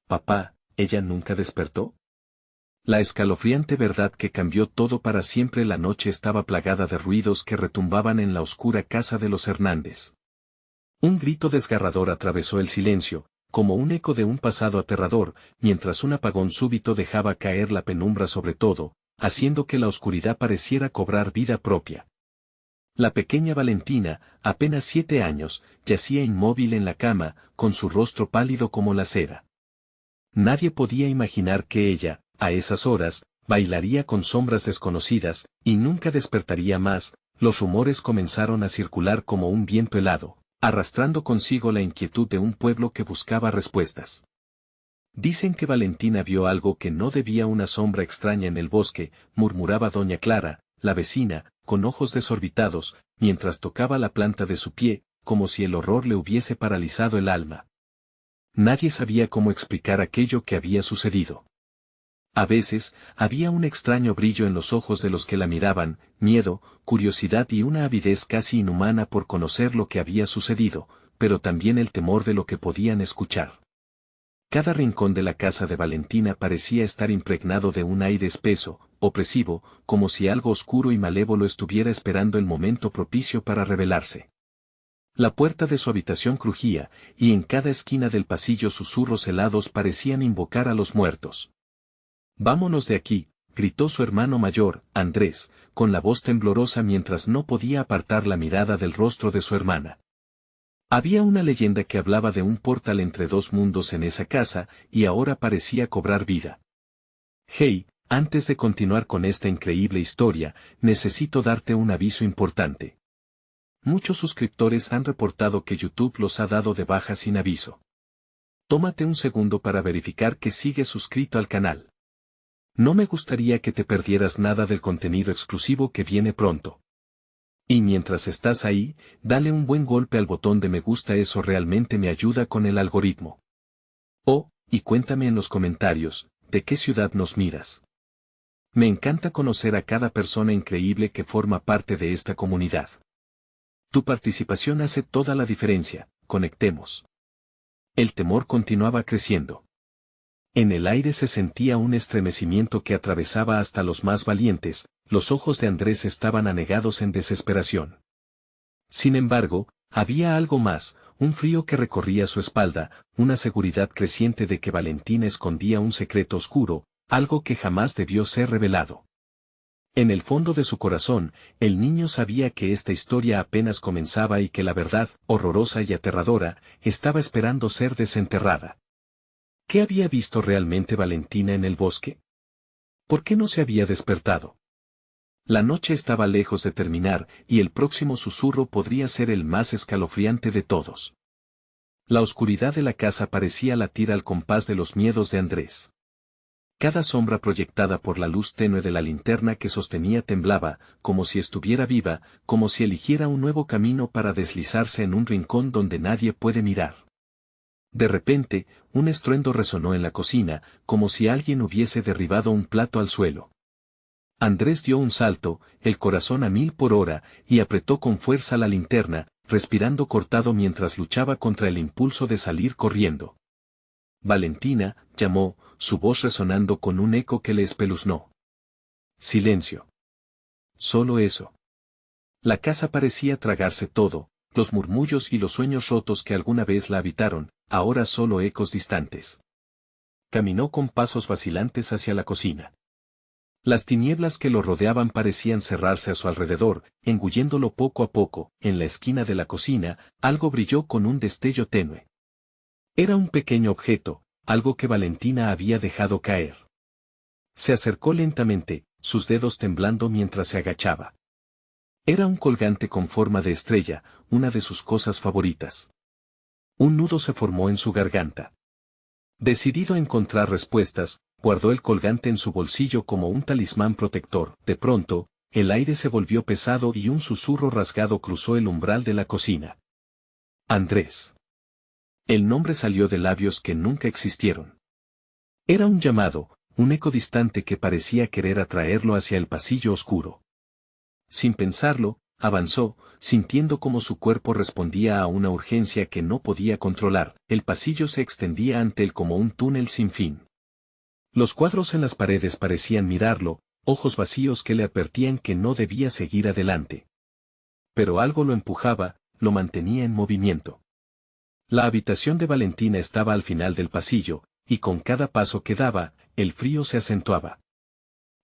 Papá, ¿ella nunca despertó? La escalofriante verdad que cambió todo para siempre. La noche estaba plagada de ruidos que retumbaban en la oscura casa de los Hernández. Un grito desgarrador atravesó el silencio, como un eco de un pasado aterrador, mientras un apagón súbito dejaba caer la penumbra sobre todo, haciendo que la oscuridad pareciera cobrar vida propia. La pequeña Valentina, apenas 7 años, yacía inmóvil en la cama, con su rostro pálido como la cera. Nadie podía imaginar que ella, a esas horas, bailaría con sombras desconocidas, y nunca despertaría más. Los rumores comenzaron a circular como un viento helado, arrastrando consigo la inquietud de un pueblo que buscaba respuestas. Dicen que Valentina vio algo que no debía, una sombra extraña en el bosque, murmuraba doña Clara, la vecina, con ojos desorbitados, mientras tocaba la planta de su pie, como si el horror le hubiese paralizado el alma. Nadie sabía cómo explicar aquello que había sucedido. A veces, había un extraño brillo en los ojos de los que la miraban, miedo, curiosidad y una avidez casi inhumana por conocer lo que había sucedido, pero también el temor de lo que podían escuchar. Cada rincón de la casa de Valentina parecía estar impregnado de un aire espeso, opresivo, como si algo oscuro y malévolo estuviera esperando el momento propicio para revelarse. La puerta de su habitación crujía, y en cada esquina del pasillo susurros helados parecían invocar a los muertos. «Vámonos de aquí», gritó su hermano mayor, Andrés, con la voz temblorosa mientras no podía apartar la mirada del rostro de su hermana. Había una leyenda que hablaba de un portal entre dos mundos en esa casa, y ahora parecía cobrar vida. «Hey, antes de continuar con esta increíble historia, necesito darte un aviso importante. Muchos suscriptores han reportado que YouTube los ha dado de baja sin aviso. Tómate un segundo para verificar que sigues suscrito al canal. No me gustaría que te perdieras nada del contenido exclusivo que viene pronto. Y mientras estás ahí, dale un buen golpe al botón de me gusta, eso realmente me ayuda con el algoritmo. Oh, y cuéntame en los comentarios, ¿de qué ciudad nos miras? Me encanta conocer a cada persona increíble que forma parte de esta comunidad. Tu participación hace toda la diferencia, conectemos. El temor continuaba creciendo. En el aire se sentía un estremecimiento que atravesaba hasta los más valientes, los ojos de Andrés estaban anegados en desesperación. Sin embargo, había algo más, un frío que recorría su espalda, una seguridad creciente de que Valentina escondía un secreto oscuro, algo que jamás debió ser revelado. En el fondo de su corazón, el niño sabía que esta historia apenas comenzaba y que la verdad, horrorosa y aterradora, estaba esperando ser desenterrada. ¿Qué había visto realmente Valentina en el bosque? ¿Por qué no se había despertado? La noche estaba lejos de terminar, y el próximo susurro podría ser el más escalofriante de todos. La oscuridad de la casa parecía latir al compás de los miedos de Andrés. Cada sombra proyectada por la luz tenue de la linterna que sostenía temblaba, como si estuviera viva, como si eligiera un nuevo camino para deslizarse en un rincón donde nadie puede mirar. De repente, un estruendo resonó en la cocina, como si alguien hubiese derribado un plato al suelo. Andrés dio un salto, el corazón a 1000 por hora, y apretó con fuerza la linterna, respirando cortado mientras luchaba contra el impulso de salir corriendo. «Valentina», llamó, su voz resonando con un eco que le espeluznó. Silencio. Solo eso. La casa parecía tragarse todo, los murmullos y los sueños rotos que alguna vez la habitaron, ahora solo ecos distantes. Caminó con pasos vacilantes hacia la cocina. Las tinieblas que lo rodeaban parecían cerrarse a su alrededor, engulléndolo poco a poco. En la esquina de la cocina, algo brilló con un destello tenue. Era un pequeño objeto, algo que Valentina había dejado caer. Se acercó lentamente, sus dedos temblando mientras se agachaba. Era un colgante con forma de estrella, una de sus cosas favoritas. Un nudo se formó en su garganta. Decidido a encontrar respuestas, guardó el colgante en su bolsillo como un talismán protector. De pronto, el aire se volvió pesado y un susurro rasgado cruzó el umbral de la cocina. Andrés. El nombre salió de labios que nunca existieron. Era un llamado, un eco distante que parecía querer atraerlo hacia el pasillo oscuro. Sin pensarlo, avanzó, sintiendo cómo su cuerpo respondía a una urgencia que no podía controlar. El pasillo se extendía ante él como un túnel sin fin. Los cuadros en las paredes parecían mirarlo, ojos vacíos que le advertían que no debía seguir adelante. Pero algo lo empujaba, lo mantenía en movimiento. La habitación de Valentina estaba al final del pasillo, y con cada paso que daba, el frío se acentuaba.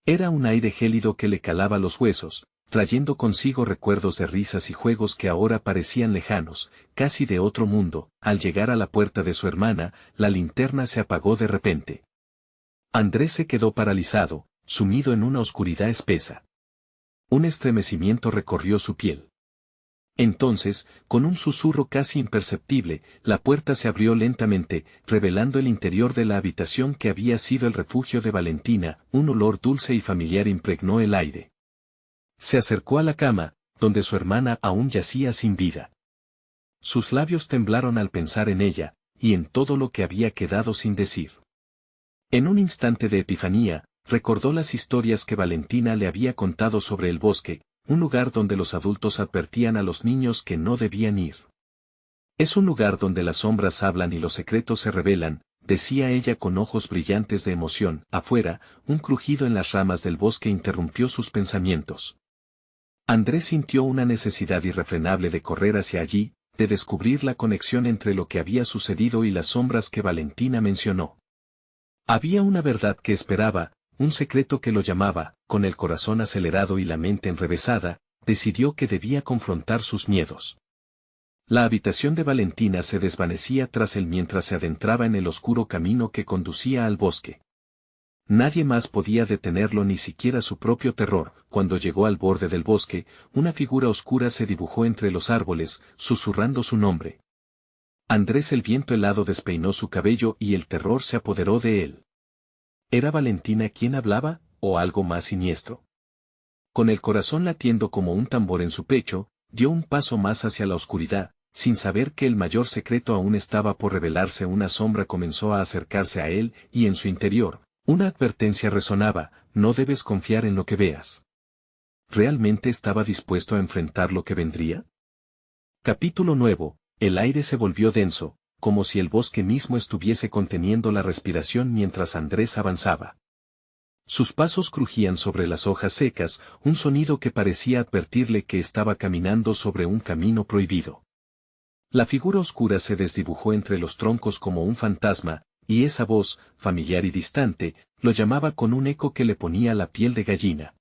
Era un aire gélido que le calaba los huesos, trayendo consigo recuerdos de risas y juegos que ahora parecían lejanos, casi de otro mundo. Al llegar a la puerta de su hermana, la linterna se apagó de repente. Andrés se quedó paralizado, sumido en una oscuridad espesa. Un estremecimiento recorrió su piel. Entonces, con un susurro casi imperceptible, la puerta se abrió lentamente, revelando el interior de la habitación que había sido el refugio de Valentina. Un olor dulce y familiar impregnó el aire. Se acercó a la cama, donde su hermana aún yacía sin vida. Sus labios temblaron al pensar en ella, y en todo lo que había quedado sin decir. En un instante de epifanía, recordó las historias que Valentina le había contado sobre el bosque, un lugar donde los adultos advertían a los niños que no debían ir. Es un lugar donde las sombras hablan y los secretos se revelan, decía ella con ojos brillantes de emoción. Afuera, un crujido en las ramas del bosque interrumpió sus pensamientos. Andrés sintió una necesidad irrefrenable de correr hacia allí, de descubrir la conexión entre lo que había sucedido y las sombras que Valentina mencionó. Había una verdad que esperaba, un secreto que lo llamaba. Con el corazón acelerado y la mente enrevesada, decidió que debía confrontar sus miedos. La habitación de Valentina se desvanecía tras él mientras se adentraba en el oscuro camino que conducía al bosque. Nadie más podía detenerlo, ni siquiera su propio terror. Cuando llegó al borde del bosque, una figura oscura se dibujó entre los árboles, susurrando su nombre. Andrés, el viento helado despeinó su cabello y el terror se apoderó de él. ¿Era Valentina quien hablaba, o algo más siniestro? Con el corazón latiendo como un tambor en su pecho, dio un paso más hacia la oscuridad, sin saber que el mayor secreto aún estaba por revelarse. Una sombra comenzó a acercarse a él, y en su interior, una advertencia resonaba: no debes confiar en lo que veas. ¿Realmente estaba dispuesto a enfrentar lo que vendría? Capítulo nuevo. El aire se volvió denso, como si el bosque mismo estuviese conteniendo la respiración mientras Andrés avanzaba. Sus pasos crujían sobre las hojas secas, un sonido que parecía advertirle que estaba caminando sobre un camino prohibido. La figura oscura se desdibujó entre los troncos como un fantasma, y esa voz, familiar y distante, lo llamaba con un eco que le ponía la piel de gallina.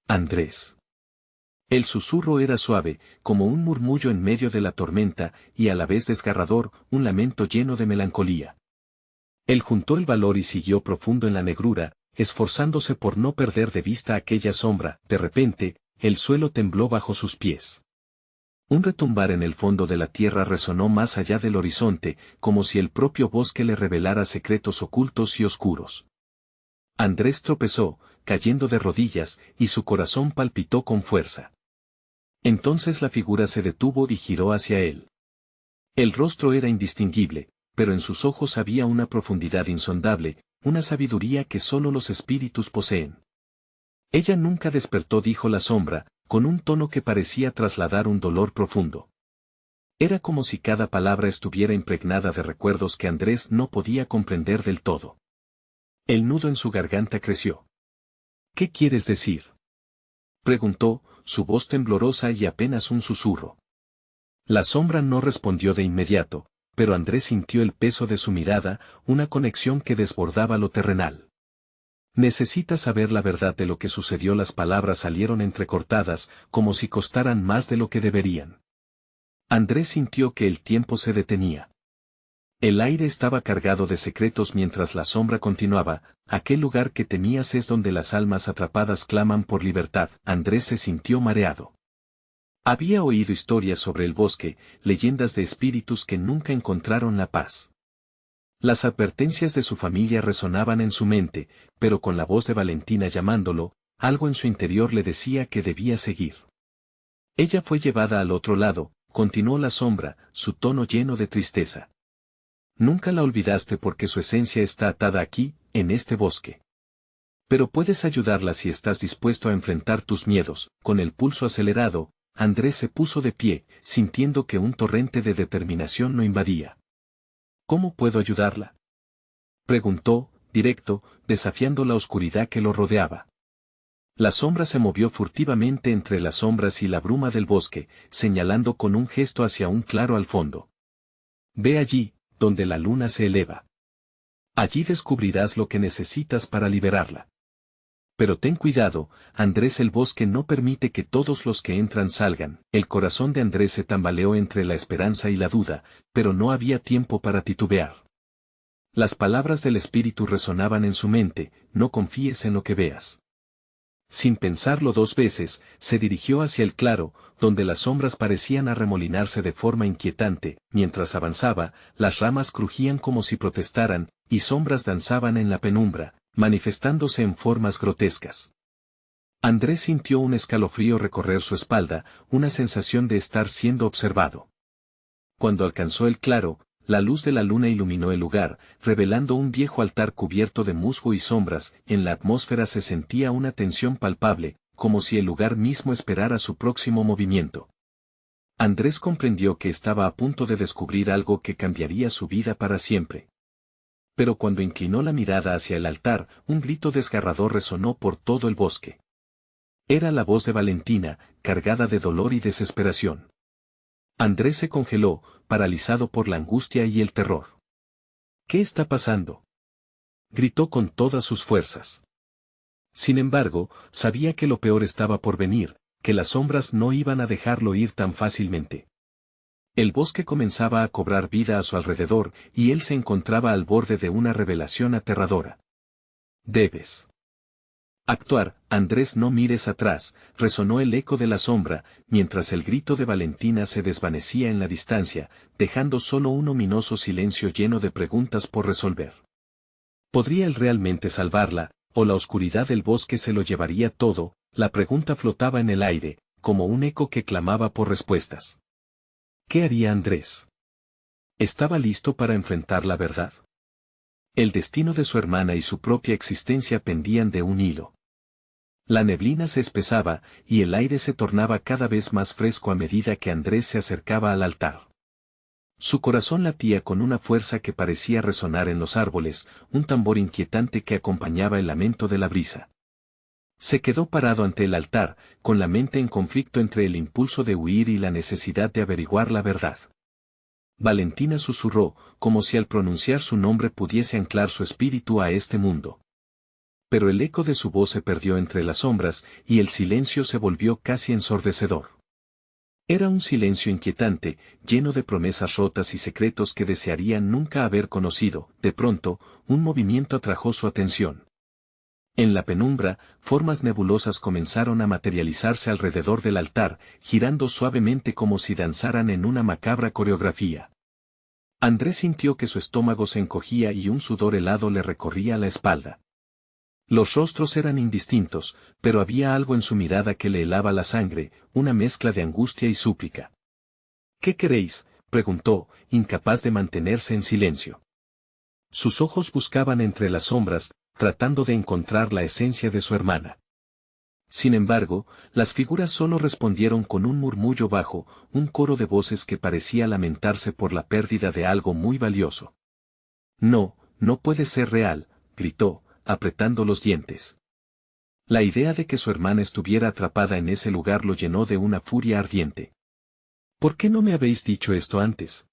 Andrés. El susurro era suave, como un murmullo en medio de la tormenta, y a la vez desgarrador, un lamento lleno de melancolía. Él juntó el valor y siguió profundo en la negrura, esforzándose por no perder de vista aquella sombra. De repente, el suelo tembló bajo sus pies. Un retumbar en el fondo de la tierra resonó más allá del horizonte, como si el propio bosque le revelara secretos ocultos y oscuros. Andrés tropezó, cayendo de rodillas, y su corazón palpitó con fuerza. Entonces la figura se detuvo y giró hacia él. El rostro era indistinguible, pero en sus ojos había una profundidad insondable, una sabiduría que solo los espíritus poseen. Ella nunca despertó, dijo la sombra, con un tono que parecía trasladar un dolor profundo. Era como si cada palabra estuviera impregnada de recuerdos que Andrés no podía comprender del todo. El nudo en su garganta creció. ¿Qué quieres decir?, preguntó, su voz temblorosa y apenas un susurro. La sombra no respondió de inmediato, pero Andrés sintió el peso de su mirada, una conexión que desbordaba lo terrenal. Necesitas saber la verdad de lo que sucedió. Las palabras salieron entrecortadas, como si costaran más de lo que deberían. Andrés sintió que el tiempo se detenía. El aire estaba cargado de secretos mientras la sombra continuaba: aquel lugar que temías es donde las almas atrapadas claman por libertad. Andrés se sintió mareado. Había oído historias sobre el bosque, leyendas de espíritus que nunca encontraron la paz. Las advertencias de su familia resonaban en su mente, pero con la voz de Valentina llamándolo, algo en su interior le decía que debía seguir. Ella fue llevada al otro lado, continuó la sombra, su tono lleno de tristeza. Nunca la olvidaste porque su esencia está atada aquí, en este bosque. Pero puedes ayudarla si estás dispuesto a enfrentar tus miedos. Con el pulso acelerado, Andrés se puso de pie, sintiendo que un torrente de determinación lo invadía. ¿Cómo puedo ayudarla?, preguntó, directo, desafiando la oscuridad que lo rodeaba. La sombra se movió furtivamente entre las sombras y la bruma del bosque, señalando con un gesto hacia un claro al fondo. Ve allí, donde la luna se eleva. Allí descubrirás lo que necesitas para liberarla. Pero ten cuidado, Andrés, el bosque no permite que todos los que entran salgan. El corazón de Andrés se tambaleó entre la esperanza y la duda, pero no había tiempo para titubear. Las palabras del espíritu resonaban en su mente: no confíes en lo que veas. Sin pensarlo dos veces, se dirigió hacia el claro, donde las sombras parecían arremolinarse de forma inquietante. Mientras avanzaba, las ramas crujían como si protestaran, y sombras danzaban en la penumbra, manifestándose en formas grotescas. Andrés sintió un escalofrío recorrer su espalda, una sensación de estar siendo observado. Cuando alcanzó el claro, la luz de la luna iluminó el lugar, revelando un viejo altar cubierto de musgo y sombras. En la atmósfera se sentía una tensión palpable, como si el lugar mismo esperara su próximo movimiento. Andrés comprendió que estaba a punto de descubrir algo que cambiaría su vida para siempre. Pero cuando inclinó la mirada hacia el altar, un grito desgarrador resonó por todo el bosque. Era la voz de Valentina, cargada de dolor y desesperación. Andrés se congeló, paralizado por la angustia y el terror. ¿Qué está pasando?, gritó con todas sus fuerzas. Sin embargo, sabía que lo peor estaba por venir, que las sombras no iban a dejarlo ir tan fácilmente. El bosque comenzaba a cobrar vida a su alrededor, y él se encontraba al borde de una revelación aterradora. Debes actuar, Andrés, no mires atrás, resonó el eco de la sombra, mientras el grito de Valentina se desvanecía en la distancia, dejando solo un ominoso silencio lleno de preguntas por resolver. ¿Podría él realmente salvarla, o la oscuridad del bosque se lo llevaría todo? La pregunta flotaba en el aire, como un eco que clamaba por respuestas. ¿Qué haría Andrés? ¿Estaba listo para enfrentar la verdad? El destino de su hermana y su propia existencia pendían de un hilo. La neblina se espesaba, y el aire se tornaba cada vez más fresco a medida que Andrés se acercaba al altar. Su corazón latía con una fuerza que parecía resonar en los árboles, un tambor inquietante que acompañaba el lamento de la brisa. Se quedó parado ante el altar, con la mente en conflicto entre el impulso de huir y la necesidad de averiguar la verdad. Valentina susurró, como si al pronunciar su nombre pudiese anclar su espíritu a este mundo. Pero el eco de su voz se perdió entre las sombras, y el silencio se volvió casi ensordecedor. Era un silencio inquietante, lleno de promesas rotas y secretos que desearían nunca haber conocido. De pronto, un movimiento atrajo su atención. En la penumbra, formas nebulosas comenzaron a materializarse alrededor del altar, girando suavemente como si danzaran en una macabra coreografía. Andrés sintió que su estómago se encogía y un sudor helado le recorría la espalda. Los rostros eran indistintos, pero había algo en su mirada que le helaba la sangre, una mezcla de angustia y súplica. ¿Qué queréis?, preguntó, incapaz de mantenerse en silencio. Sus ojos buscaban entre las sombras, tratando de encontrar la esencia de su hermana. Sin embargo, las figuras solo respondieron con un murmullo bajo, un coro de voces que parecía lamentarse por la pérdida de algo muy valioso. No, no puede ser real, gritó, apretando los dientes. La idea de que su hermana estuviera atrapada en ese lugar lo llenó de una furia ardiente. ¿Por qué no me habéis dicho esto antes?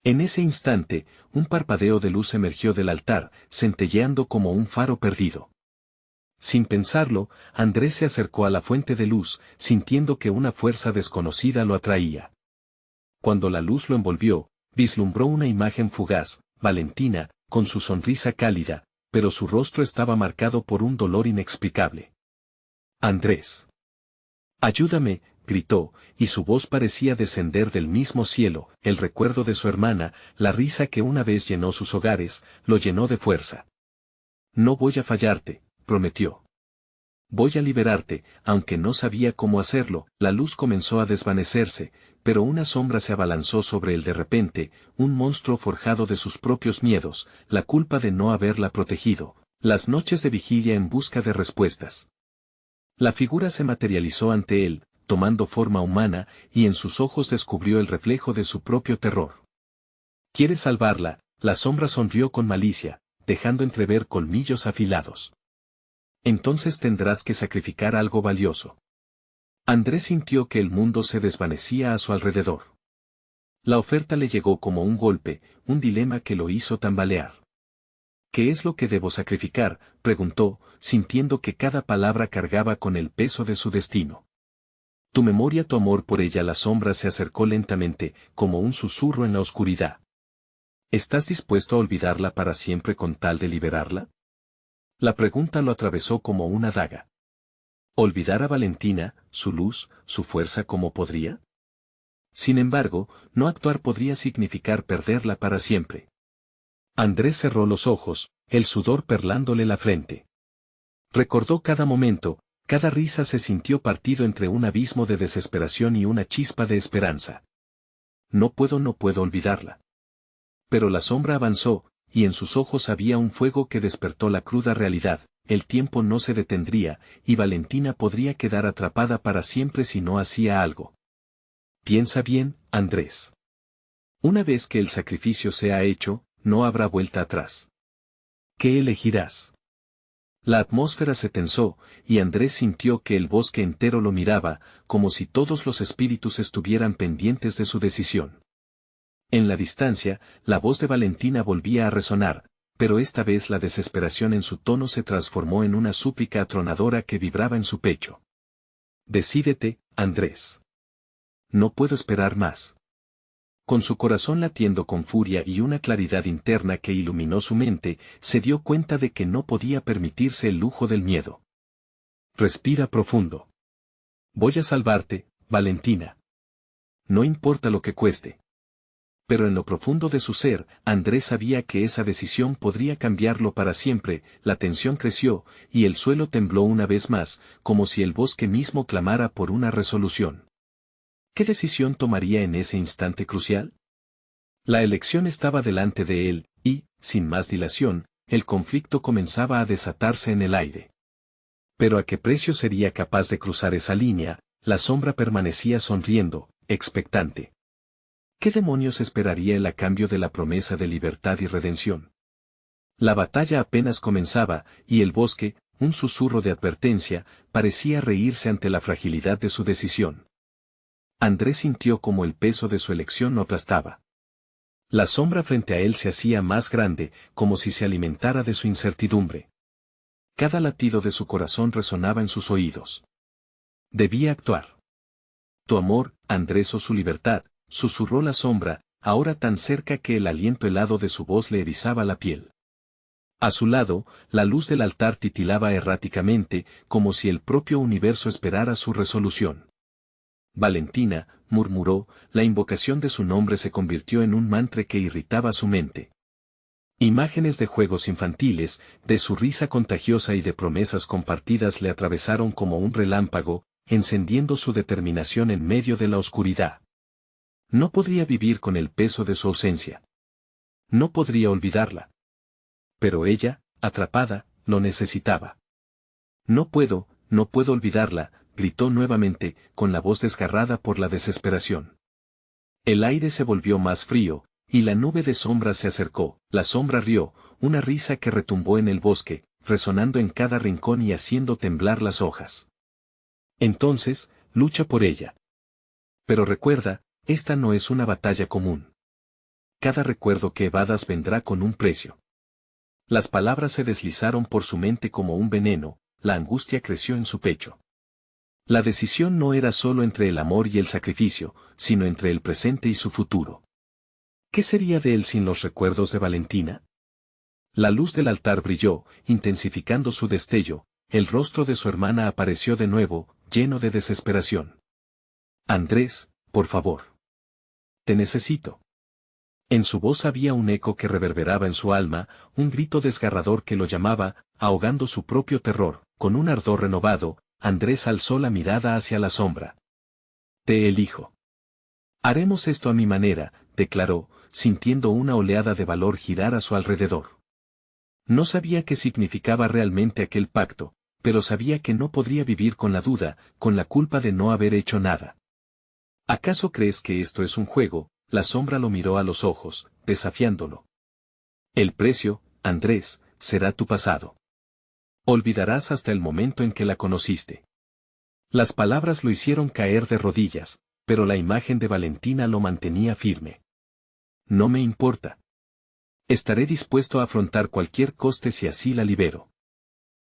En ese instante, un parpadeo de luz emergió del altar, centelleando como un faro perdido. Sin pensarlo, Andrés se acercó a la fuente de luz, sintiendo que una fuerza desconocida lo atraía. Cuando la luz lo envolvió, vislumbró una imagen fugaz, Valentina, con su sonrisa cálida, pero su rostro estaba marcado por un dolor inexplicable. Andrés. Ayúdame, gritó, y su voz parecía descender del mismo cielo. El recuerdo de su hermana, la risa que una vez llenó sus hogares, lo llenó de fuerza. No voy a fallarte, prometió. Voy a liberarte, aunque no sabía cómo hacerlo. La luz comenzó a desvanecerse, pero una sombra se abalanzó sobre él de repente, un monstruo forjado de sus propios miedos, la culpa de no haberla protegido, las noches de vigilia en busca de respuestas. La figura se materializó ante él, tomando forma humana, y en sus ojos descubrió el reflejo de su propio terror. ¿Quieres salvarla? La sombra sonrió con malicia, dejando entrever colmillos afilados. Entonces tendrás que sacrificar algo valioso. Andrés sintió que el mundo se desvanecía a su alrededor. La oferta le llegó como un golpe, un dilema que lo hizo tambalear. ¿Qué es lo que debo sacrificar?, preguntó, sintiendo que cada palabra cargaba con el peso de su destino. Tu memoria, tu amor por ella. La sombra se acercó lentamente, como un susurro en la oscuridad. ¿Estás dispuesto a olvidarla para siempre con tal de liberarla? La pregunta lo atravesó como una daga. ¿Olvidar a Valentina, su luz, su fuerza, cómo podría? Sin embargo, no actuar podría significar perderla para siempre. Andrés cerró los ojos, el sudor perlándole la frente. Recordó cada momento, cada risa. Se sintió partido entre un abismo de desesperación y una chispa de esperanza. No puedo olvidarla. Pero la sombra avanzó, y en sus ojos había un fuego que despertó la cruda realidad. El tiempo no se detendría, y Valentina podría quedar atrapada para siempre si no hacía algo. Piensa bien, Andrés. Una vez que el sacrificio sea hecho, no habrá vuelta atrás. ¿Qué elegirás? La atmósfera se tensó, y Andrés sintió que el bosque entero lo miraba, como si todos los espíritus estuvieran pendientes de su decisión. En la distancia, la voz de Valentina volvía a resonar, pero esta vez la desesperación en su tono se transformó en una súplica atronadora que vibraba en su pecho. Decídete, Andrés. No puedo esperar más. Con su corazón latiendo con furia y una claridad interna que iluminó su mente, se dio cuenta de que no podía permitirse el lujo del miedo. Respira profundo. Voy a salvarte, Valentina. No importa lo que cueste. Pero en lo profundo de su ser, Andrés sabía que esa decisión podría cambiarlo para siempre. La tensión creció, y el suelo tembló una vez más, como si el bosque mismo clamara por una resolución. ¿Qué decisión tomaría en ese instante crucial? La elección estaba delante de él, y, sin más dilación, el conflicto comenzaba a desatarse en el aire. Pero ¿a qué precio sería capaz de cruzar esa línea? La sombra permanecía sonriendo, expectante. ¿Qué demonios esperaría él a cambio de la promesa de libertad y redención? La batalla apenas comenzaba, y el bosque, un susurro de advertencia, parecía reírse ante la fragilidad de su decisión. Andrés sintió como el peso de su elección lo aplastaba. La sombra frente a él se hacía más grande, como si se alimentara de su incertidumbre. Cada latido de su corazón resonaba en sus oídos. Debía actuar. Tu amor, Andrés, o su libertad, susurró la sombra, ahora tan cerca que el aliento helado de su voz le erizaba la piel. A su lado, la luz del altar titilaba erráticamente, como si el propio universo esperara su resolución. Valentina, murmuró, la invocación de su nombre se convirtió en un mantra que irritaba su mente. Imágenes de juegos infantiles, de su risa contagiosa y de promesas compartidas le atravesaron como un relámpago, encendiendo su determinación en medio de la oscuridad. No podría vivir con el peso de su ausencia. No podría olvidarla. Pero ella, atrapada, lo necesitaba. No puedo olvidarla, gritó nuevamente, con la voz desgarrada por la desesperación. El aire se volvió más frío, y la nube de sombra se acercó. La sombra rió, una risa que retumbó en el bosque, resonando en cada rincón y haciendo temblar las hojas. Entonces, lucha por ella. Pero recuerda, esta no es una batalla común. Cada recuerdo que evadas vendrá con un precio. Las palabras se deslizaron por su mente como un veneno, la angustia creció en su pecho. La decisión no era solo entre el amor y el sacrificio, sino entre el presente y su futuro. ¿Qué sería de él sin los recuerdos de Valentina? La luz del altar brilló, intensificando su destello, el rostro de su hermana apareció de nuevo, lleno de desesperación. Andrés, por favor. Te necesito. En su voz había un eco que reverberaba en su alma, un grito desgarrador que lo llamaba, ahogando su propio terror. Con un ardor renovado, Andrés alzó la mirada hacia la sombra. Te elijo. Haremos esto a mi manera, declaró, sintiendo una oleada de valor girar a su alrededor. No sabía qué significaba realmente aquel pacto, pero sabía que no podría vivir con la duda, con la culpa de no haber hecho nada. ¿Acaso crees que esto es un juego? La sombra lo miró a los ojos, desafiándolo. El precio, Andrés, será tu pasado. Olvidarás hasta el momento en que la conociste. Las palabras lo hicieron caer de rodillas, pero la imagen de Valentina lo mantenía firme. No me importa. Estaré dispuesto a afrontar cualquier coste si así la libero.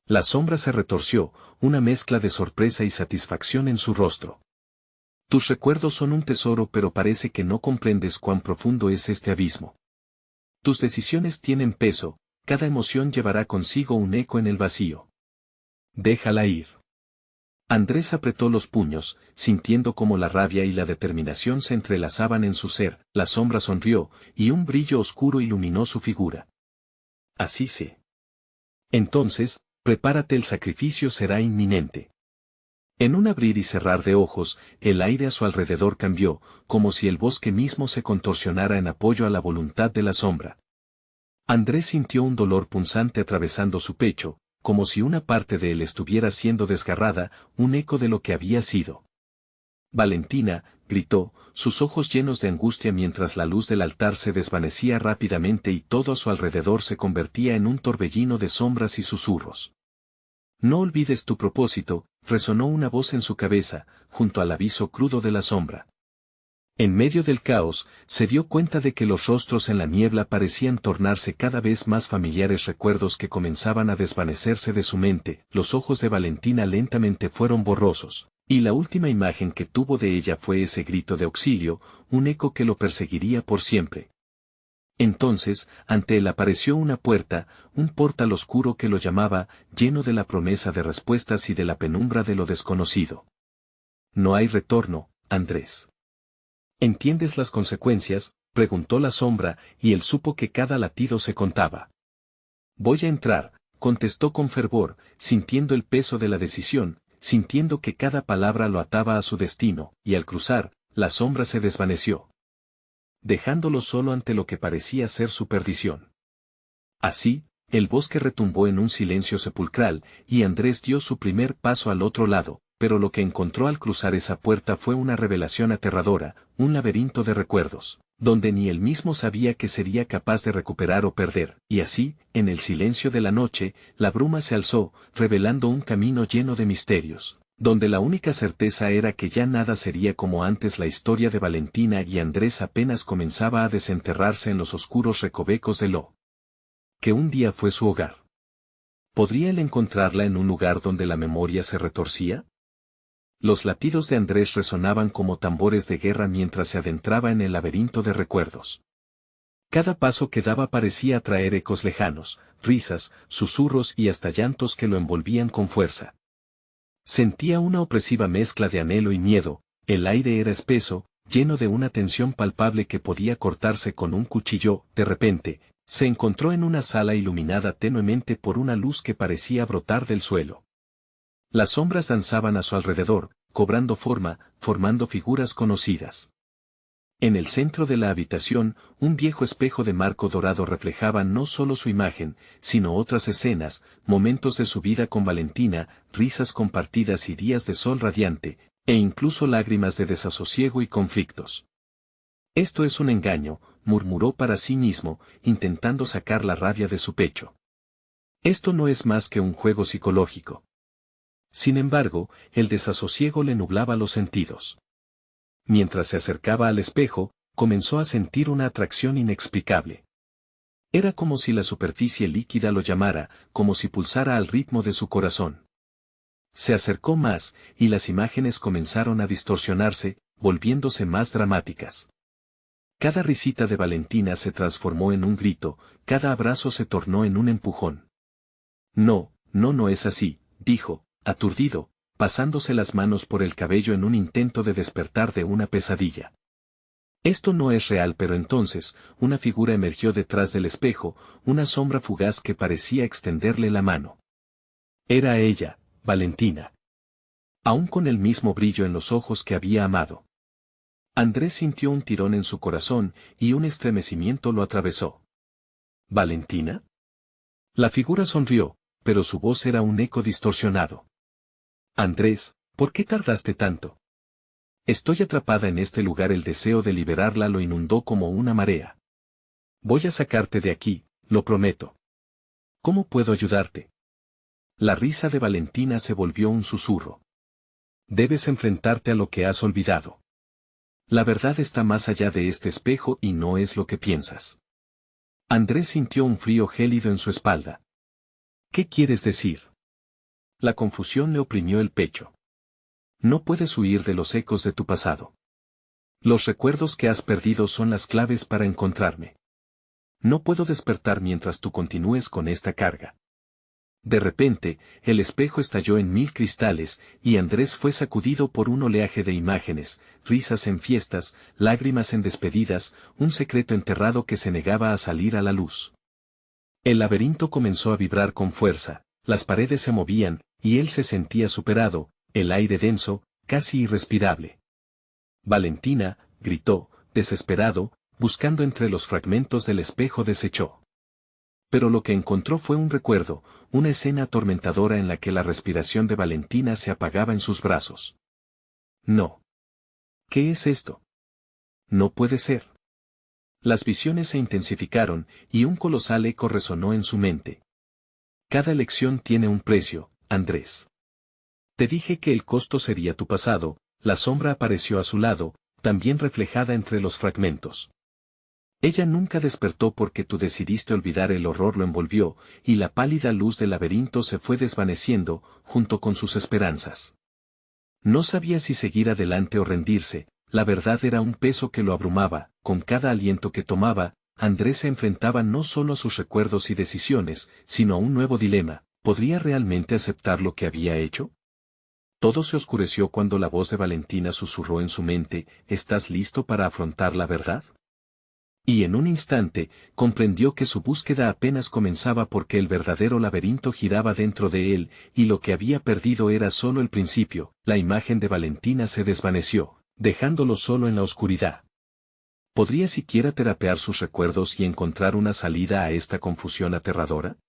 La sombra se retorció, una mezcla de sorpresa y satisfacción en su rostro. Tus recuerdos son un tesoro, pero parece que no comprendes cuán profundo es este abismo. Tus decisiones tienen peso, cada emoción llevará consigo un eco en el vacío. Déjala ir. Andrés apretó los puños, sintiendo cómo la rabia y la determinación se entrelazaban en su ser. La sombra sonrió, y un brillo oscuro iluminó su figura. Así sé. Entonces, prepárate, el sacrificio será inminente. En un abrir y cerrar de ojos, el aire a su alrededor cambió, como si el bosque mismo se contorsionara en apoyo a la voluntad de la sombra. Andrés sintió un dolor punzante atravesando su pecho, como si una parte de él estuviera siendo desgarrada, un eco de lo que había sido. Valentina, gritó, sus ojos llenos de angustia mientras la luz del altar se desvanecía rápidamente y todo a su alrededor se convertía en un torbellino de sombras y susurros. No olvides tu propósito, resonó una voz en su cabeza, junto al aviso crudo de la sombra. En medio del caos, se dio cuenta de que los rostros en la niebla parecían tornarse cada vez más familiares, recuerdos que comenzaban a desvanecerse de su mente. Los ojos de Valentina lentamente fueron borrosos, y la última imagen que tuvo de ella fue ese grito de auxilio, un eco que lo perseguiría por siempre. Entonces, ante él apareció una puerta, un portal oscuro que lo llamaba, lleno de la promesa de respuestas y de la penumbra de lo desconocido. No hay retorno, Andrés. ¿Entiendes las consecuencias?, preguntó la sombra, y él supo que cada latido se contaba. Voy a entrar, contestó con fervor, sintiendo el peso de la decisión, sintiendo que cada palabra lo ataba a su destino, y al cruzar, la sombra se desvaneció, dejándolo solo ante lo que parecía ser su perdición. Así, el bosque retumbó en un silencio sepulcral, y Andrés dio su primer paso al otro lado, pero lo que encontró al cruzar esa puerta fue una revelación aterradora, un laberinto de recuerdos, donde ni él mismo sabía que sería capaz de recuperar o perder, y así, en el silencio de la noche, la bruma se alzó, revelando un camino lleno de misterios, donde la única certeza era que ya nada sería como antes. La historia de Valentina y Andrés apenas comenzaba a desenterrarse en los oscuros recovecos de lo que un día fue su hogar. ¿Podría él encontrarla en un lugar donde la memoria se retorcía? Los latidos de Andrés resonaban como tambores de guerra mientras se adentraba en el laberinto de recuerdos. Cada paso que daba parecía atraer ecos lejanos, risas, susurros y hasta llantos que lo envolvían con fuerza. Sentía una opresiva mezcla de anhelo y miedo, el aire era espeso, lleno de una tensión palpable que podía cortarse con un cuchillo. De repente, se encontró en una sala iluminada tenuemente por una luz que parecía brotar del suelo. Las sombras danzaban a su alrededor, cobrando forma, formando figuras conocidas. En el centro de la habitación, un viejo espejo de marco dorado reflejaba no solo su imagen, sino otras escenas, momentos de su vida con Valentina, risas compartidas y días de sol radiante, e incluso lágrimas de desasosiego y conflictos. Esto es un engaño, murmuró para sí mismo, intentando sacar la rabia de su pecho. Esto no es más que un juego psicológico. Sin embargo, el desasosiego le nublaba los sentidos. Mientras se acercaba al espejo, comenzó a sentir una atracción inexplicable. Era como si la superficie líquida lo llamara, como si pulsara al ritmo de su corazón. Se acercó más, y las imágenes comenzaron a distorsionarse, volviéndose más dramáticas. Cada risita de Valentina se transformó en un grito, cada abrazo se tornó en un empujón. No, no es así, dijo, aturdido, pasándose las manos por el cabello en un intento de despertar de una pesadilla. Esto no es real. Pero entonces, una figura emergió detrás del espejo, una sombra fugaz que parecía extenderle la mano. Era ella, Valentina. Aún con el mismo brillo en los ojos que había amado. Andrés sintió un tirón en su corazón, y un estremecimiento lo atravesó. ¿Valentina? La figura sonrió, pero su voz era un eco distorsionado. Andrés, ¿por qué tardaste tanto? Estoy atrapada en este lugar. El deseo de liberarla lo inundó como una marea. Voy a sacarte de aquí, lo prometo. ¿Cómo puedo ayudarte? La risa de Valentina se volvió un susurro. Debes enfrentarte a lo que has olvidado. La verdad está más allá de este espejo y no es lo que piensas. Andrés sintió un frío gélido en su espalda. ¿Qué quieres decir? La confusión le oprimió el pecho. No puedes huir de los ecos de tu pasado. Los recuerdos que has perdido son las claves para encontrarme. No puedo despertar mientras tú continúes con esta carga. De repente, el espejo estalló en 1000 cristales, y Andrés fue sacudido por un oleaje de imágenes, risas en fiestas, lágrimas en despedidas, un secreto enterrado que se negaba a salir a la luz. El laberinto comenzó a vibrar con fuerza, las paredes se movían, y él se sentía superado, el aire denso, casi irrespirable. Valentina, gritó, desesperado, buscando entre los fragmentos del espejo deshecho. Pero lo que encontró fue un recuerdo, una escena atormentadora en la que la respiración de Valentina se apagaba en sus brazos. No. ¿Qué es esto? No puede ser. Las visiones se intensificaron, y un colosal eco resonó en su mente. Cada elección tiene un precio, Andrés. Te dije que el costo sería tu pasado. La sombra apareció a su lado, también reflejada entre los fragmentos. Ella nunca despertó porque tú decidiste olvidar. El horror lo envolvió, y la pálida luz del laberinto se fue desvaneciendo, junto con sus esperanzas. No sabía si seguir adelante o rendirse, la verdad era un peso que lo abrumaba. Con cada aliento que tomaba, Andrés se enfrentaba no solo a sus recuerdos y decisiones, sino a un nuevo dilema: ¿podría realmente aceptar lo que había hecho? Todo se oscureció cuando la voz de Valentina susurró en su mente: ¿estás listo para afrontar la verdad? Y en un instante, comprendió que su búsqueda apenas comenzaba porque el verdadero laberinto giraba dentro de él, y lo que había perdido era solo el principio. La imagen de Valentina se desvaneció, dejándolo solo en la oscuridad. ¿Podría siquiera terapear sus recuerdos y encontrar una salida a esta confusión aterradora?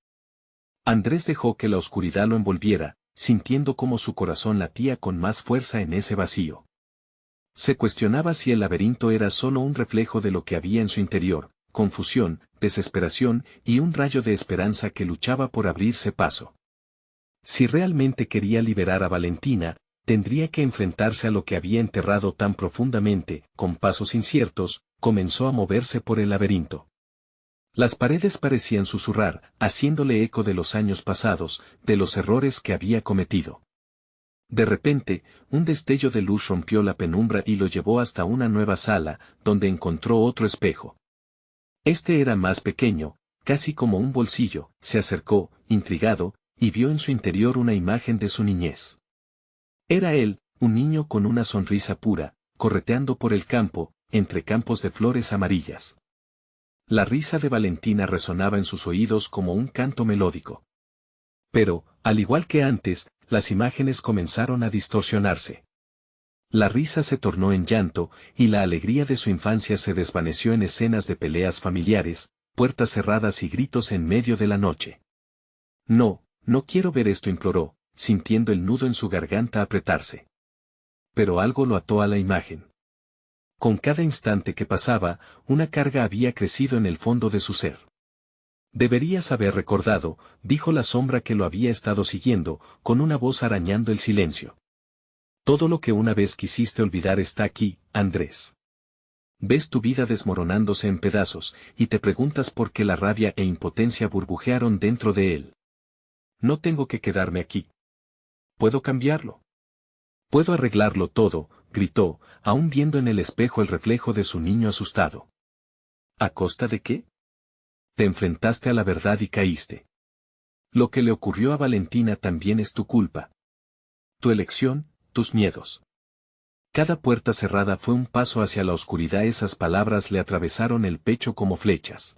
Andrés dejó que la oscuridad lo envolviera, sintiendo cómo su corazón latía con más fuerza en ese vacío. Se cuestionaba si el laberinto era solo un reflejo de lo que había en su interior: confusión, desesperación y un rayo de esperanza que luchaba por abrirse paso. Si realmente quería liberar a Valentina, tendría que enfrentarse a lo que había enterrado tan profundamente. Con pasos inciertos, comenzó a moverse por el laberinto. Las paredes parecían susurrar, haciéndole eco de los años pasados, de los errores que había cometido. De repente, un destello de luz rompió la penumbra y lo llevó hasta una nueva sala, donde encontró otro espejo. Este era más pequeño, casi como un bolsillo. Se acercó, intrigado, y vio en su interior una imagen de su niñez. Era él, un niño con una sonrisa pura, correteando por el campo, entre campos de flores amarillas. La risa de Valentina resonaba en sus oídos como un canto melódico. Pero, al igual que antes, las imágenes comenzaron a distorsionarse. La risa se tornó en llanto, y la alegría de su infancia se desvaneció en escenas de peleas familiares, puertas cerradas y gritos en medio de la noche. No, no quiero ver esto, imploró, sintiendo el nudo en su garganta apretarse. Pero algo lo ató a la imagen. Con cada instante que pasaba, una carga había crecido en el fondo de su ser. Deberías haber recordado, dijo la sombra que lo había estado siguiendo, con una voz arañando el silencio. Todo lo que una vez quisiste olvidar está aquí, Andrés. Ves tu vida desmoronándose en pedazos, y te preguntas por qué la rabia e impotencia burbujearon dentro de él. No tengo que quedarme aquí. Puedo cambiarlo. Puedo arreglarlo todo, gritó, aún viendo en el espejo el reflejo de su niño asustado. ¿A costa de qué? Te enfrentaste a la verdad y caíste. Lo que le ocurrió a Valentina también es tu culpa. Tu elección, tus miedos. Cada puerta cerrada fue un paso hacia la oscuridad. Esas palabras le atravesaron el pecho como flechas.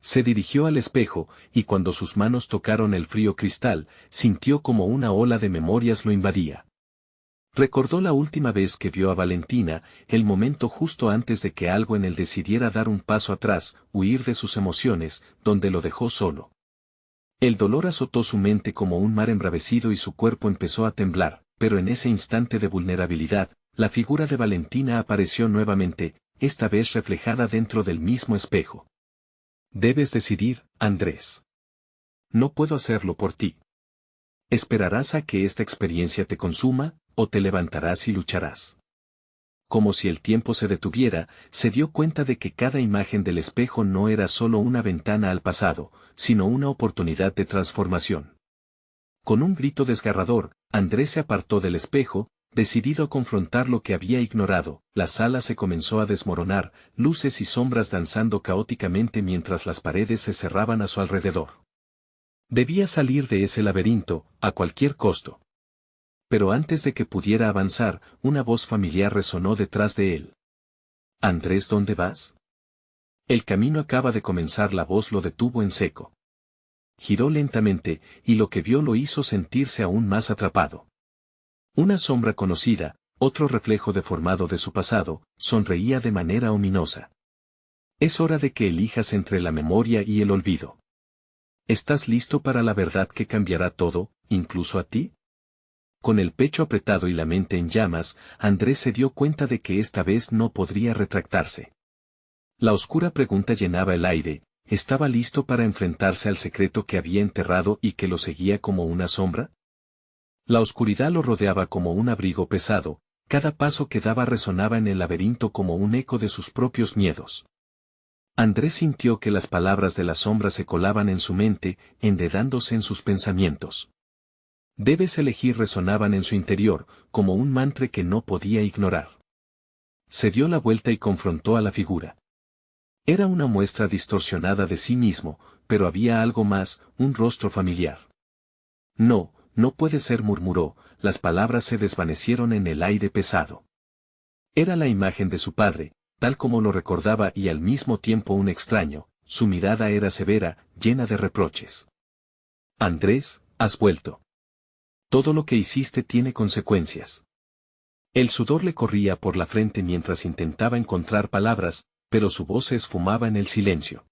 Se dirigió al espejo, y cuando sus manos tocaron el frío cristal, sintió como una ola de memorias lo invadía. Recordó la última vez que vio a Valentina, el momento justo antes de que algo en él decidiera dar un paso atrás, huir de sus emociones, donde lo dejó solo. El dolor azotó su mente como un mar embravecido y su cuerpo empezó a temblar, pero en ese instante de vulnerabilidad, la figura de Valentina apareció nuevamente, esta vez reflejada dentro del mismo espejo. Debes decidir, Andrés. No puedo hacerlo por ti. ¿Esperarás a que esta experiencia te consuma, o te levantarás y lucharás? Como si el tiempo se detuviera, se dio cuenta de que cada imagen del espejo no era solo una ventana al pasado, sino una oportunidad de transformación. Con un grito desgarrador, Andrés se apartó del espejo, decidido a confrontar lo que había ignorado. La sala se comenzó a desmoronar, luces y sombras danzando caóticamente mientras las paredes se cerraban a su alrededor. Debía salir de ese laberinto, a cualquier costo. Pero antes de que pudiera avanzar, una voz familiar resonó detrás de él. «Andrés, ¿dónde vas?» El camino acaba de comenzar. La voz lo detuvo en seco. Giró lentamente, y lo que vio lo hizo sentirse aún más atrapado. Una sombra conocida, otro reflejo deformado de su pasado, sonreía de manera ominosa. Es hora de que elijas entre la memoria y el olvido. ¿Estás listo para la verdad que cambiará todo, incluso a ti? Con el pecho apretado y la mente en llamas, Andrés se dio cuenta de que esta vez no podría retractarse. La oscura pregunta llenaba el aire. ¿Estaba listo para enfrentarse al secreto que había enterrado y que lo seguía como una sombra? La oscuridad lo rodeaba como un abrigo pesado, cada paso que daba resonaba en el laberinto como un eco de sus propios miedos. Andrés sintió que las palabras de la sombra se colaban en su mente, enredándose en sus pensamientos. Debes elegir resonaban en su interior, como un mantra que no podía ignorar. Se dio la vuelta y confrontó a la figura. Era una muestra distorsionada de sí mismo, pero había algo más, un rostro familiar. No, no puede ser, murmuró, las palabras se desvanecieron en el aire pesado. Era la imagen de su padre, tal como lo recordaba y al mismo tiempo un extraño, su mirada era severa, llena de reproches. Andrés, has vuelto. Todo lo que hiciste tiene consecuencias. El sudor le corría por la frente mientras intentaba encontrar palabras, pero su voz se esfumaba en el silencio.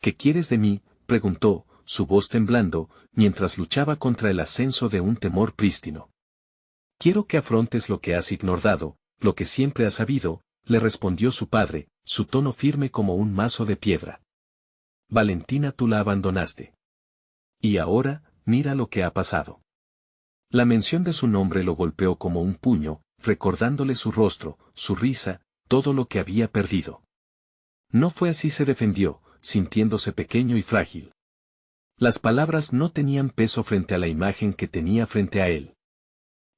¿Qué quieres de mí?, preguntó, su voz temblando, mientras luchaba contra el ascenso de un temor prístino. Quiero que afrontes lo que has ignorado, lo que siempre has sabido, le respondió su padre, su tono firme como un mazo de piedra. Valentina, tú la abandonaste. Y ahora, mira lo que ha pasado. La mención de su nombre lo golpeó como un puño, recordándole su rostro, su risa, todo lo que había perdido. No fue así, se defendió, sintiéndose pequeño y frágil. Las palabras no tenían peso frente a la imagen que tenía frente a él.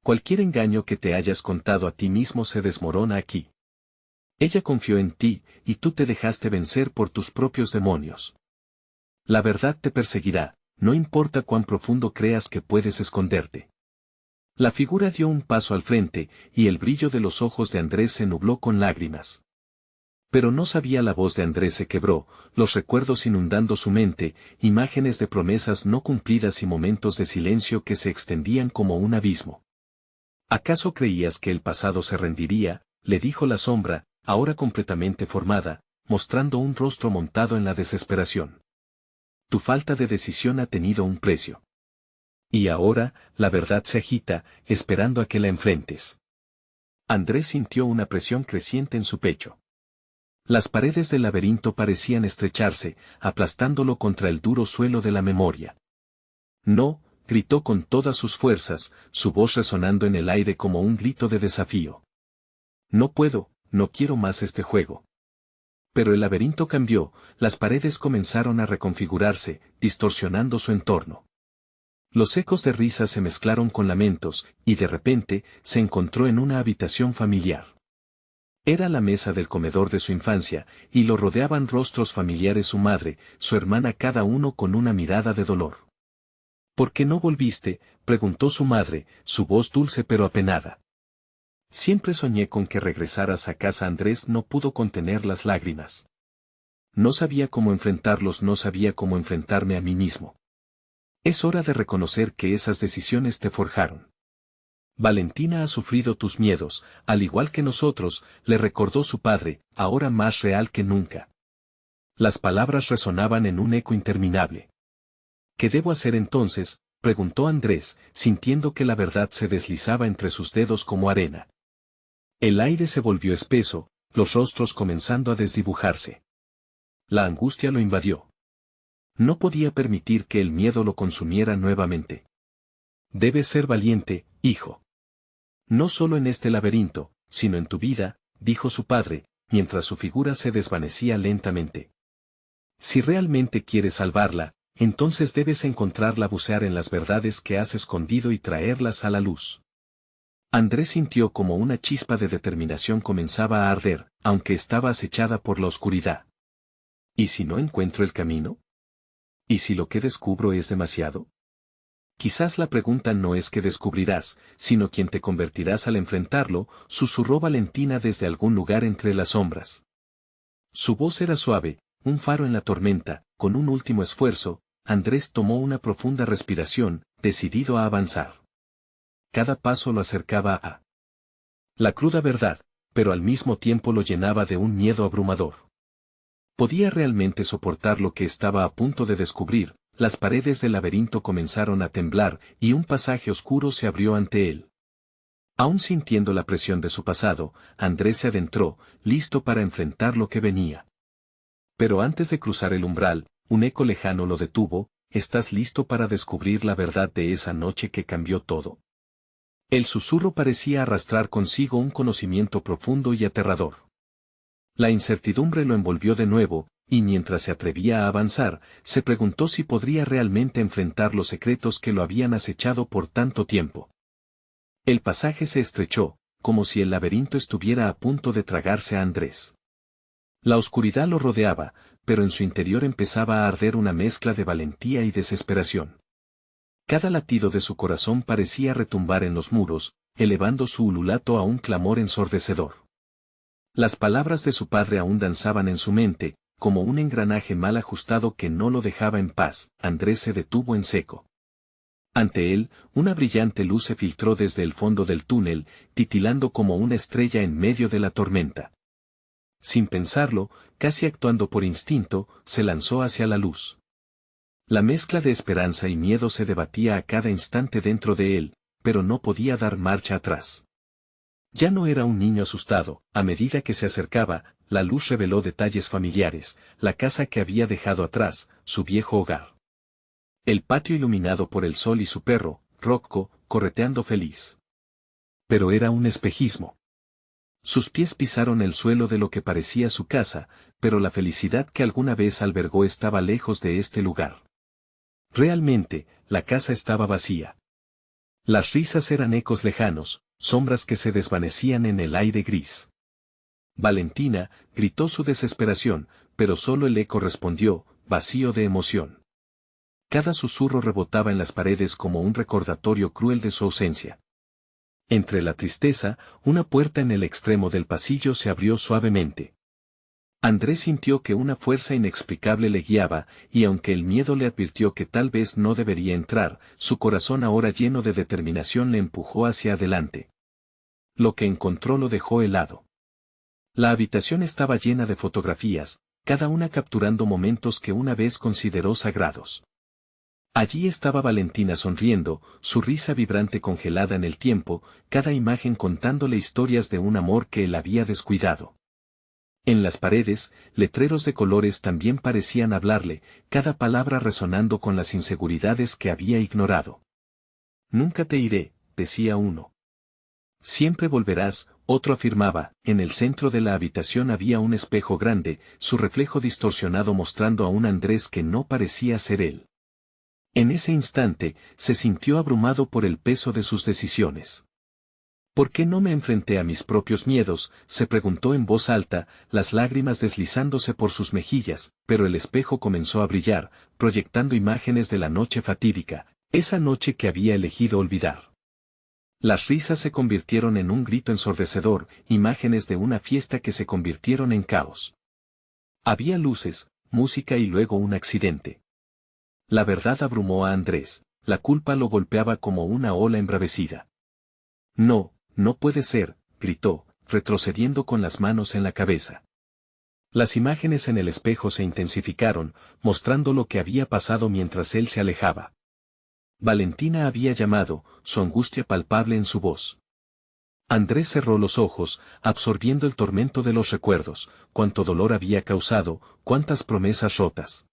Cualquier engaño que te hayas contado a ti mismo se desmorona aquí. Ella confió en ti, y tú te dejaste vencer por tus propios demonios. La verdad te perseguirá, no importa cuán profundo creas que puedes esconderte. La figura dio un paso al frente, y el brillo de los ojos de Andrés se nubló con lágrimas. Pero no sabía, la voz de Andrés se quebró, los recuerdos inundando su mente, imágenes de promesas no cumplidas y momentos de silencio que se extendían como un abismo. ¿Acaso creías que el pasado se rendiría?, le dijo la sombra, ahora completamente formada, mostrando un rostro montado en la desesperación. Tu falta de decisión ha tenido un precio. Y ahora, la verdad se agita, esperando a que la enfrentes. Andrés sintió una presión creciente en su pecho. Las paredes del laberinto parecían estrecharse, aplastándolo contra el duro suelo de la memoria. No, gritó con todas sus fuerzas, su voz resonando en el aire como un grito de desafío. No puedo, no quiero más este juego. Pero el laberinto cambió, las paredes comenzaron a reconfigurarse, distorsionando su entorno. Los ecos de risas se mezclaron con lamentos, y de repente, se encontró en una habitación familiar. Era la mesa del comedor de su infancia, y lo rodeaban rostros familiares, su madre, su hermana, cada uno con una mirada de dolor. ¿Por qué no volviste?, preguntó su madre, su voz dulce pero apenada. Siempre soñé con que regresaras a casa. Andrés no pudo contener las lágrimas. No sabía cómo enfrentarlos, no sabía cómo enfrentarme a mí mismo. Es hora de reconocer que esas decisiones te forjaron. Valentina ha sufrido tus miedos, al igual que nosotros, le recordó su padre, ahora más real que nunca. Las palabras resonaban en un eco interminable. ¿Qué debo hacer entonces?, preguntó Andrés, sintiendo que la verdad se deslizaba entre sus dedos como arena. El aire se volvió espeso, los rostros comenzando a desdibujarse. La angustia lo invadió. No podía permitir que el miedo lo consumiera nuevamente. Debes ser valiente, hijo. No solo en este laberinto, sino en tu vida, dijo su padre, mientras su figura se desvanecía lentamente. Si realmente quieres salvarla, entonces debes encontrarla, bucear en las verdades que has escondido y traerlas a la luz. Andrés sintió como una chispa de determinación comenzaba a arder, aunque estaba acechada por la oscuridad. ¿Y si no encuentro el camino? ¿Y si lo que descubro es demasiado? Quizás la pregunta no es qué descubrirás, sino quién te convertirás al enfrentarlo, susurró Valentina desde algún lugar entre las sombras. Su voz era suave, un faro en la tormenta. Con un último esfuerzo, Andrés tomó una profunda respiración, decidido a avanzar. Cada paso lo acercaba a la cruda verdad, pero al mismo tiempo lo llenaba de un miedo abrumador. ¿Podía realmente soportar lo que estaba a punto de descubrir? Las paredes del laberinto comenzaron a temblar y un pasaje oscuro se abrió ante él. Aún sintiendo la presión de su pasado, Andrés se adentró, listo para enfrentar lo que venía. Pero antes de cruzar el umbral, un eco lejano lo detuvo. ¿Estás listo para descubrir la verdad de esa noche que cambió todo? El susurro parecía arrastrar consigo un conocimiento profundo y aterrador. La incertidumbre lo envolvió de nuevo, y mientras se atrevía a avanzar, se preguntó si podría realmente enfrentar los secretos que lo habían acechado por tanto tiempo. El pasaje se estrechó, como si el laberinto estuviera a punto de tragarse a Andrés. La oscuridad lo rodeaba, pero en su interior empezaba a arder una mezcla de valentía y desesperación. Cada latido de su corazón parecía retumbar en los muros, elevando su ululato a un clamor ensordecedor. Las palabras de su padre aún danzaban en su mente, como un engranaje mal ajustado que no lo dejaba en paz. Andrés se detuvo en seco. Ante él, una brillante luz se filtró desde el fondo del túnel, titilando como una estrella en medio de la tormenta. Sin pensarlo, casi actuando por instinto, se lanzó hacia la luz. La mezcla de esperanza y miedo se debatía a cada instante dentro de él, pero no podía dar marcha atrás. Ya no era un niño asustado. A medida que se acercaba, la luz reveló detalles familiares, la casa que había dejado atrás, su viejo hogar. El patio iluminado por el sol y su perro, Rocco, correteando feliz. Pero era un espejismo. Sus pies pisaron el suelo de lo que parecía su casa, pero la felicidad que alguna vez albergó estaba lejos de este lugar. Realmente, la casa estaba vacía. Las risas eran ecos lejanos, sombras que se desvanecían en el aire gris. Valentina, gritó su desesperación, pero solo el eco respondió, vacío de emoción. Cada susurro rebotaba en las paredes como un recordatorio cruel de su ausencia. Entre la tristeza, una puerta en el extremo del pasillo se abrió suavemente. Andrés sintió que una fuerza inexplicable le guiaba, y aunque el miedo le advirtió que tal vez no debería entrar, su corazón ahora lleno de determinación le empujó hacia adelante. Lo que encontró lo dejó helado. La habitación estaba llena de fotografías, cada una capturando momentos que una vez consideró sagrados. Allí estaba Valentina sonriendo, su risa vibrante congelada en el tiempo, cada imagen contándole historias de un amor que él había descuidado. En las paredes, letreros de colores también parecían hablarle, cada palabra resonando con las inseguridades que había ignorado. Nunca te iré, decía uno. Siempre volverás, otro afirmaba. En el centro de la habitación había un espejo grande, su reflejo distorsionado mostrando a un Andrés que no parecía ser él. En ese instante, se sintió abrumado por el peso de sus decisiones. ¿Por qué no me enfrenté a mis propios miedos?, se preguntó en voz alta, las lágrimas deslizándose por sus mejillas, pero el espejo comenzó a brillar, proyectando imágenes de la noche fatídica, esa noche que había elegido olvidar. Las risas se convirtieron en un grito ensordecedor, imágenes de una fiesta que se convirtieron en caos. Había luces, música y luego un accidente. La verdad abrumó a Andrés, la culpa lo golpeaba como una ola embravecida. No, no puede ser, gritó, retrocediendo con las manos en la cabeza. Las imágenes en el espejo se intensificaron, mostrando lo que había pasado mientras él se alejaba. Valentina había llamado, su angustia palpable en su voz. Andrés cerró los ojos, absorbiendo el tormento de los recuerdos, cuánto dolor había causado, cuántas promesas rotas.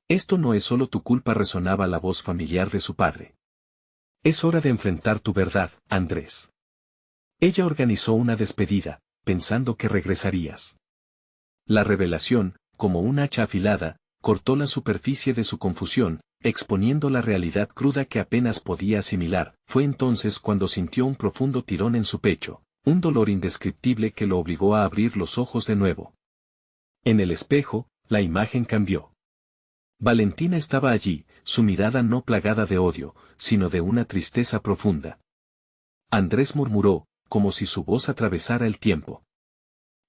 Esto no es solo tu culpa, resonaba la voz familiar de su padre. Es hora de enfrentar tu verdad, Andrés. Ella organizó una despedida, pensando que regresarías. La revelación, como un hacha afilada, cortó la superficie de su confusión, exponiendo la realidad cruda que apenas podía asimilar. Fue entonces cuando sintió un profundo tirón en su pecho, un dolor indescriptible que lo obligó a abrir los ojos de nuevo. En el espejo, la imagen cambió. Valentina estaba allí, su mirada no plagada de odio, sino de una tristeza profunda. Andrés murmuró, como si su voz atravesara el tiempo.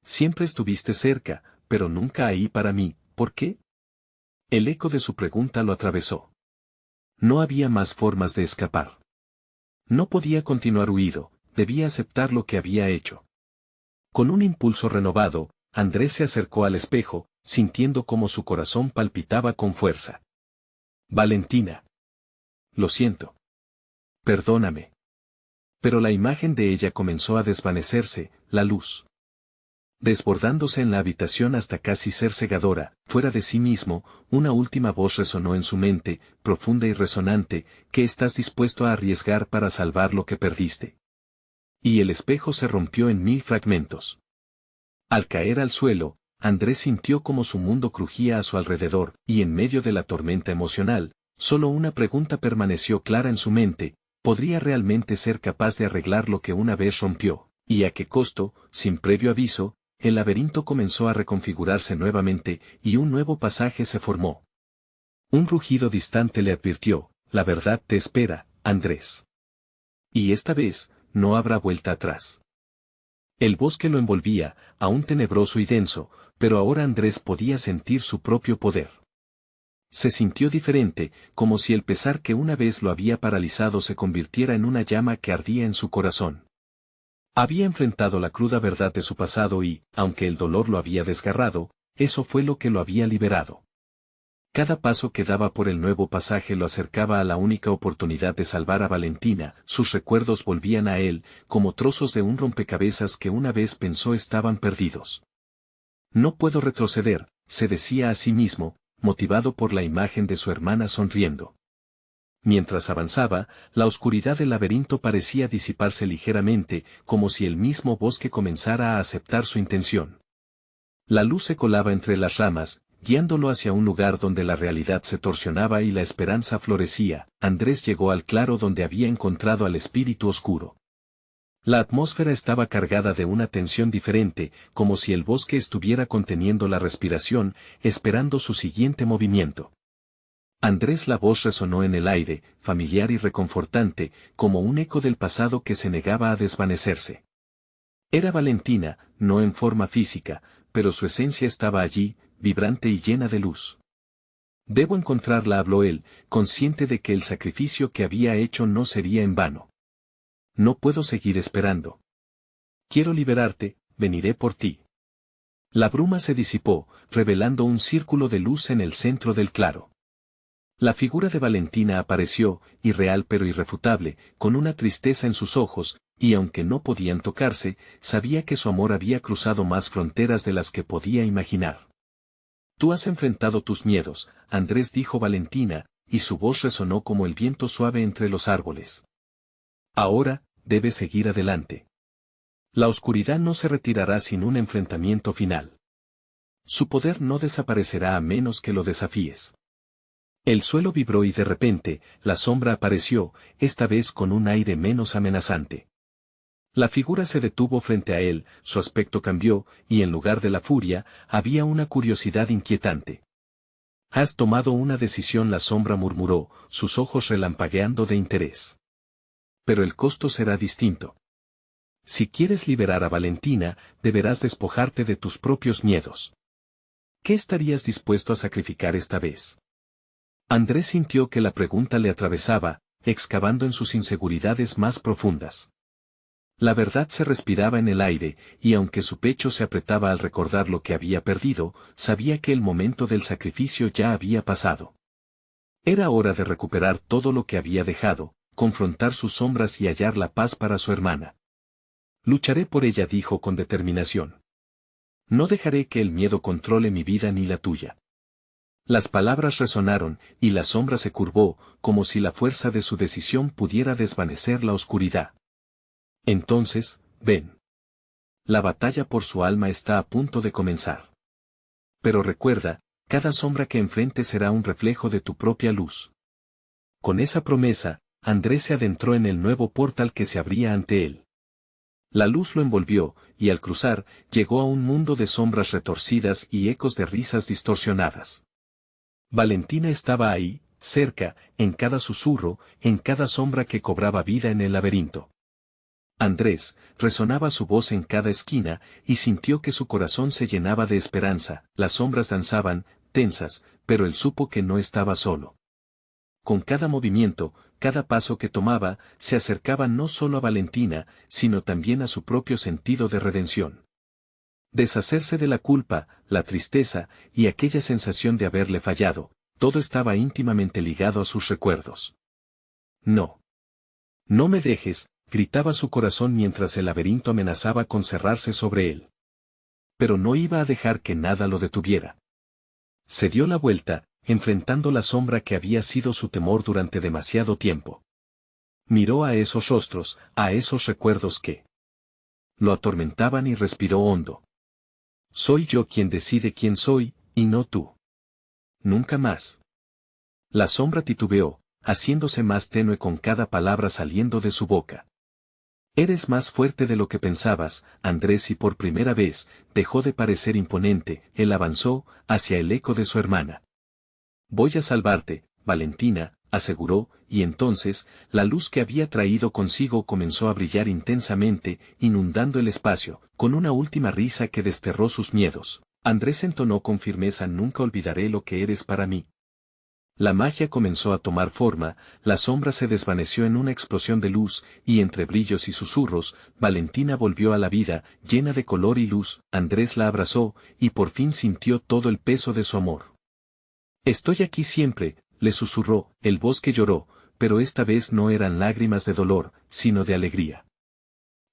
Siempre estuviste cerca, pero nunca ahí para mí, ¿por qué? El eco de su pregunta lo atravesó. No había más formas de escapar. No podía continuar huido, debía aceptar lo que había hecho. Con un impulso renovado, Andrés se acercó al espejo, sintiendo cómo su corazón palpitaba con fuerza. Valentina. Lo siento. Perdóname. Pero la imagen de ella comenzó a desvanecerse, la luz, desbordándose en la habitación hasta casi ser cegadora. Fuera de sí mismo, una última voz resonó en su mente, profunda y resonante: ¿qué estás dispuesto a arriesgar para salvar lo que perdiste? Y el espejo se rompió en 1000 fragmentos. Al caer al suelo, Andrés sintió como su mundo crujía a su alrededor, y en medio de la tormenta emocional, solo una pregunta permaneció clara en su mente: ¿podría realmente ser capaz de arreglar lo que una vez rompió? ¿Y a qué costo? Sin previo aviso, el laberinto comenzó a reconfigurarse nuevamente, y un nuevo pasaje se formó. Un rugido distante le advirtió: la verdad te espera, Andrés. Y esta vez, no habrá vuelta atrás. El bosque lo envolvía, aún tenebroso y denso, pero ahora Andrés podía sentir su propio poder. Se sintió diferente, como si el pesar que una vez lo había paralizado se convirtiera en una llama que ardía en su corazón. Había enfrentado la cruda verdad de su pasado y, aunque el dolor lo había desgarrado, eso fue lo que lo había liberado. Cada paso que daba por el nuevo pasaje lo acercaba a la única oportunidad de salvar a Valentina. Sus recuerdos volvían a él, como trozos de un rompecabezas que una vez pensó estaban perdidos. No puedo retroceder, se decía a sí mismo, motivado por la imagen de su hermana sonriendo. Mientras avanzaba, la oscuridad del laberinto parecía disiparse ligeramente, como si el mismo bosque comenzara a aceptar su intención. La luz se colaba entre las ramas, guiándolo hacia un lugar donde la realidad se torsionaba y la esperanza florecía. Andrés llegó al claro donde había encontrado al espíritu oscuro. La atmósfera estaba cargada de una tensión diferente, como si el bosque estuviera conteniendo la respiración, esperando su siguiente movimiento. Andrés, la voz resonó en el aire, familiar y reconfortante, como un eco del pasado que se negaba a desvanecerse. Era Valentina, no en forma física, pero su esencia estaba allí, vibrante y llena de luz. Debo encontrarla, habló él, consciente de que el sacrificio que había hecho no sería en vano. No puedo seguir esperando. Quiero liberarte, veniré por ti. La bruma se disipó, revelando un círculo de luz en el centro del claro. La figura de Valentina apareció, irreal pero irrefutable, con una tristeza en sus ojos, y aunque no podían tocarse, sabía que su amor había cruzado más fronteras de las que podía imaginar. Tú has enfrentado tus miedos, Andrés, dijo Valentina, y su voz resonó como el viento suave entre los árboles. Ahora, debes seguir adelante. La oscuridad no se retirará sin un enfrentamiento final. Su poder no desaparecerá a menos que lo desafíes. El suelo vibró y de repente, la sombra apareció, esta vez con un aire menos amenazante. La figura se detuvo frente a él, su aspecto cambió, y en lugar de la furia, había una curiosidad inquietante. Has tomado una decisión, la sombra murmuró, sus ojos relampagueando de interés. Pero el costo será distinto. Si quieres liberar a Valentina, deberás despojarte de tus propios miedos. ¿Qué estarías dispuesto a sacrificar esta vez? Andrés sintió que la pregunta le atravesaba, excavando en sus inseguridades más profundas. La verdad se respiraba en el aire, y aunque su pecho se apretaba al recordar lo que había perdido, sabía que el momento del sacrificio ya había pasado. Era hora de recuperar todo lo que había dejado, confrontar sus sombras y hallar la paz para su hermana. Lucharé por ella, dijo con determinación. No dejaré que el miedo controle mi vida ni la tuya. Las palabras resonaron, y la sombra se curvó, como si la fuerza de su decisión pudiera desvanecer la oscuridad. Entonces, ven. La batalla por su alma está a punto de comenzar. Pero recuerda, cada sombra que enfrentes será un reflejo de tu propia luz. Con esa promesa, Andrés se adentró en el nuevo portal que se abría ante él. La luz lo envolvió, y al cruzar, llegó a un mundo de sombras retorcidas y ecos de risas distorsionadas. Valentina estaba ahí, cerca, en cada susurro, en cada sombra que cobraba vida en el laberinto. Andrés, resonaba su voz en cada esquina, y sintió que su corazón se llenaba de esperanza. Las sombras danzaban, tensas, pero él supo que no estaba solo. Con cada movimiento, cada paso que tomaba, se acercaba no solo a Valentina, sino también a su propio sentido de redención. Deshacerse de la culpa, la tristeza, y aquella sensación de haberle fallado, todo estaba íntimamente ligado a sus recuerdos. No. No me dejes, gritaba su corazón mientras el laberinto amenazaba con cerrarse sobre él. Pero no iba a dejar que nada lo detuviera. Se dio la vuelta, enfrentando la sombra que había sido su temor durante demasiado tiempo. Miró a esos rostros, a esos recuerdos que lo atormentaban y respiró hondo. Soy yo quien decide quién soy, y no tú. Nunca más. La sombra titubeó, haciéndose más tenue con cada palabra saliendo de su boca. Eres más fuerte de lo que pensabas, Andrés, y por primera vez, dejó de parecer imponente. Él avanzó, hacia el eco de su hermana. Voy a salvarte, Valentina, aseguró, y entonces, la luz que había traído consigo comenzó a brillar intensamente, inundando el espacio, con una última risa que desterró sus miedos. Andrés entonó con firmeza: nunca olvidaré lo que eres para mí. La magia comenzó a tomar forma, la sombra se desvaneció en una explosión de luz, y entre brillos y susurros, Valentina volvió a la vida, llena de color y luz. Andrés la abrazó, y por fin sintió todo el peso de su amor. Estoy aquí siempre, le susurró. El bosque lloró, pero esta vez no eran lágrimas de dolor, sino de alegría.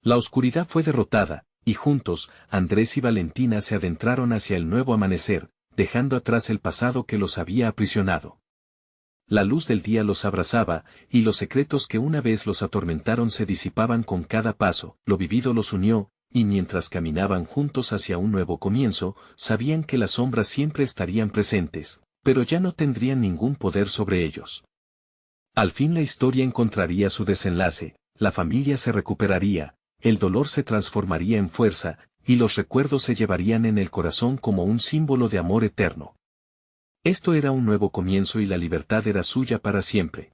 La oscuridad fue derrotada, y juntos, Andrés y Valentina se adentraron hacia el nuevo amanecer, dejando atrás el pasado que los había aprisionado. La luz del día los abrazaba, y los secretos que una vez los atormentaron se disipaban con cada paso. Lo vivido los unió, y mientras caminaban juntos hacia un nuevo comienzo, sabían que las sombras siempre estarían presentes, pero ya no tendrían ningún poder sobre ellos. Al fin la historia encontraría su desenlace, la familia se recuperaría, el dolor se transformaría en fuerza, y los recuerdos se llevarían en el corazón como un símbolo de amor eterno. Esto era un nuevo comienzo y la libertad era suya para siempre.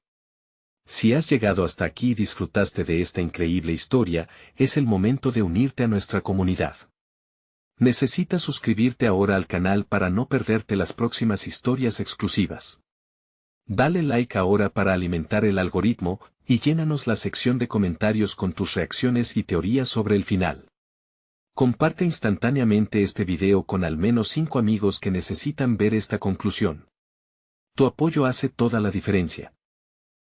Si has llegado hasta aquí y disfrutaste de esta increíble historia, es el momento de unirte a nuestra comunidad. Necesitas suscribirte ahora al canal para no perderte las próximas historias exclusivas. Dale like ahora para alimentar el algoritmo, y llénanos la sección de comentarios con tus reacciones y teorías sobre el final. Comparte instantáneamente este video con al menos 5 amigos que necesitan ver esta conclusión. Tu apoyo hace toda la diferencia.